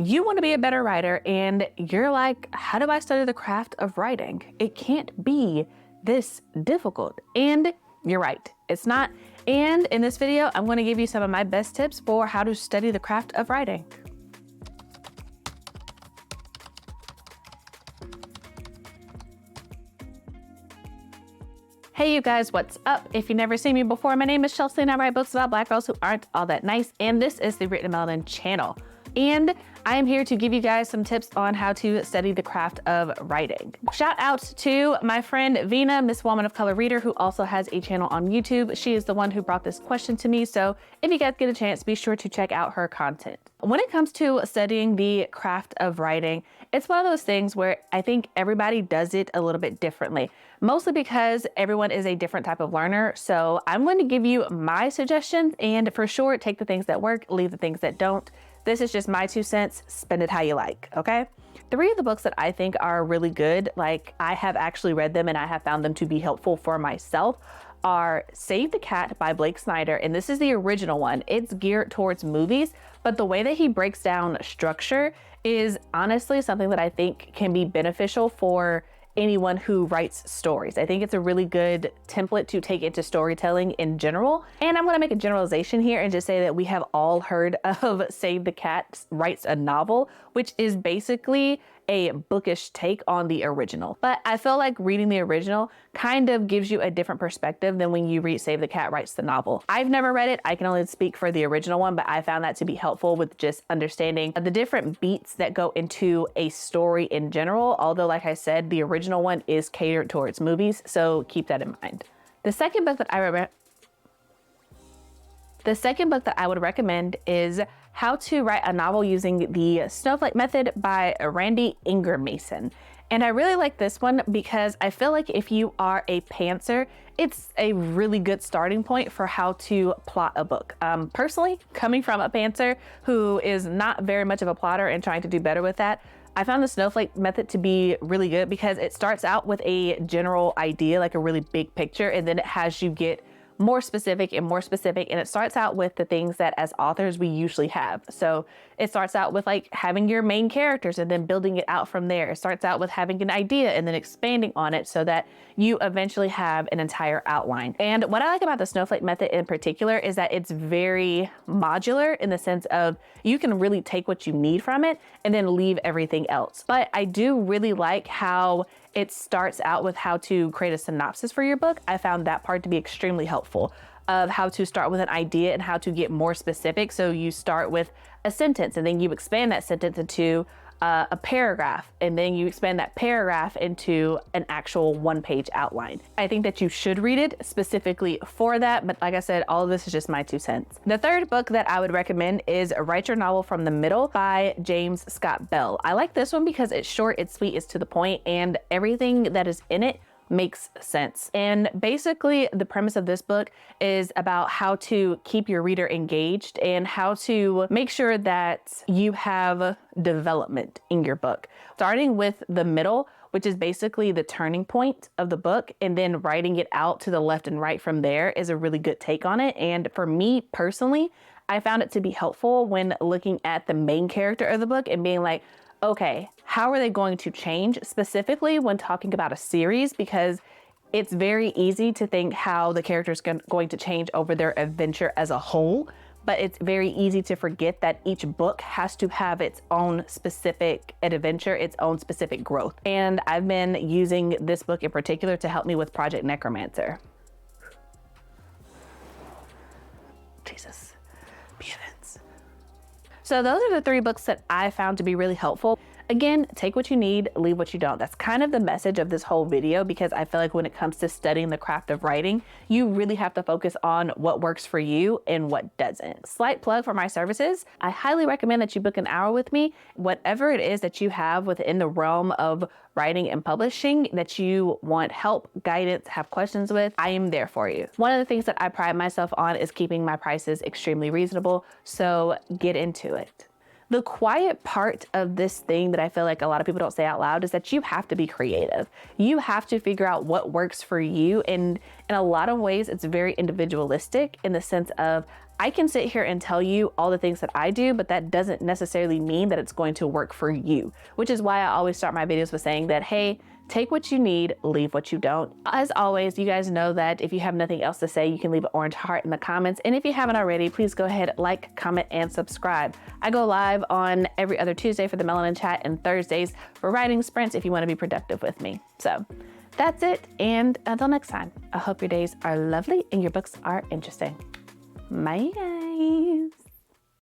You want to be a better writer and you're like, how do I study the craft of writing? It can't be this difficult. And you're right, it's not. And in this video, I'm going to give you some of my best tips for how to study the craft of writing. Hey you guys, what's up? If you've never seen me before, my name is Chelsea and I write books about Black girls who aren't all that nice, and this is the Written Melanin channel. And I am here to give you guys some tips on how to study the craft of writing. Shout out to my friend Vina, Miss Woman of Color Reader, who also has a channel on YouTube. She is the one who brought this question to me, so if you guys get a chance, be sure to check out her content. When it comes to studying the craft of writing, it's one of those things where I think everybody does it a little bit differently, mostly because everyone is a different type of learner. So I'm going to give you my suggestions, and for sure, take the things that work, leave the things that don't. This is just my 2 cents, spend it how you like, okay? 3 of the books that I think are really good, like I have actually read them and I have found them to be helpful for myself, are Save the Cat by Blake Snyder, and this is the original one. It's geared towards movies, but the way that he breaks down structure is honestly something that I think can be beneficial for anyone who writes stories. I think it's a really good template to take into storytelling in general. And I'm going to make a generalization here and just say that we have all heard of Save the Cat writes a novel, which is basically a bookish take on the original. But I feel like reading the original kind of gives you a different perspective than when you read Save the Cat writes the novel. I've never read it. I can only speak for the original one, but I found that to be helpful with just understanding the different beats that go into a story in general. Although, like I said, the original one is catered towards movies, so keep that in mind. The second book that I would recommend is How to Write a Novel Using the Snowflake Method by Randy Ingermason. And I really like this one because I feel like if you are a pantser, it's a really good starting point for how to plot a book. Personally, coming from a pantser who is not very much of a plotter and trying to do better with that, I found the Snowflake Method to be really good because it starts out with a general idea, like a really big picture, and then it has you get more specific, and it starts out with the things that as authors we usually have. So it starts out with like having your main characters and then building it out from there. It starts out with having an idea and then expanding on it so that you eventually have an entire outline. And what I like about the Snowflake Method in particular is that it's very modular in the sense of you can really take what you need from it and then leave everything else. But I do really like how it starts out with how to create a synopsis for your book. I found that part to be extremely helpful, of how to start with an idea and how to get more specific. So you start with a sentence and then you expand that sentence into a paragraph, and then you expand that paragraph into an actual 1-page outline. I think that you should read it specifically for that, but like I said, all of this is just my 2 cents. The third book that I would recommend is Write Your Novel from the Middle by James Scott Bell. I like this one because it's short, it's sweet, it's to the point, and everything that is in it makes sense. And basically the premise of this book is about how to keep your reader engaged and how to make sure that you have development in your book. Starting with the middle, which is basically the turning point of the book, and then writing it out to the left and right from there is a really good take on it. And for me personally, I found it to be helpful when looking at the main character of the book and being like, okay, how are they going to change, specifically when talking about a series, because it's very easy to think how the character is going to change over their adventure as a whole, but it's very easy to forget that each book has to have its own specific adventure, its own specific growth. And I've been using this book in particular to help me with Project Necromancer. Jesus, patience. So those are the 3 books that I found to be really helpful. Again, take what you need, leave what you don't. That's kind of the message of this whole video, because I feel like when it comes to studying the craft of writing, you really have to focus on what works for you and what doesn't. Slight plug for my services. I highly recommend that you book an hour with me. Whatever it is that you have within the realm of writing and publishing that you want help, guidance, have questions with, I am there for you. One of the things that I pride myself on is keeping my prices extremely reasonable, so get into it. The quiet part of this thing that I feel like a lot of people don't say out loud is that you have to be creative. You have to figure out what works for you. And in a lot of ways, it's very individualistic in the sense of I can sit here and tell you all the things that I do, but that doesn't necessarily mean that it's going to work for you, which is why I always start my videos with saying that, hey, take what you need, leave what you don't. As always, you guys know that if you have nothing else to say, you can leave an orange heart in the comments. And if you haven't already, please go ahead, like, comment, and subscribe. I go live on every other Tuesday for the Melanin Chat and Thursdays for writing sprints if you want to be productive with me. So that's it. And until next time, I hope your days are lovely and your books are interesting. Bye, guys.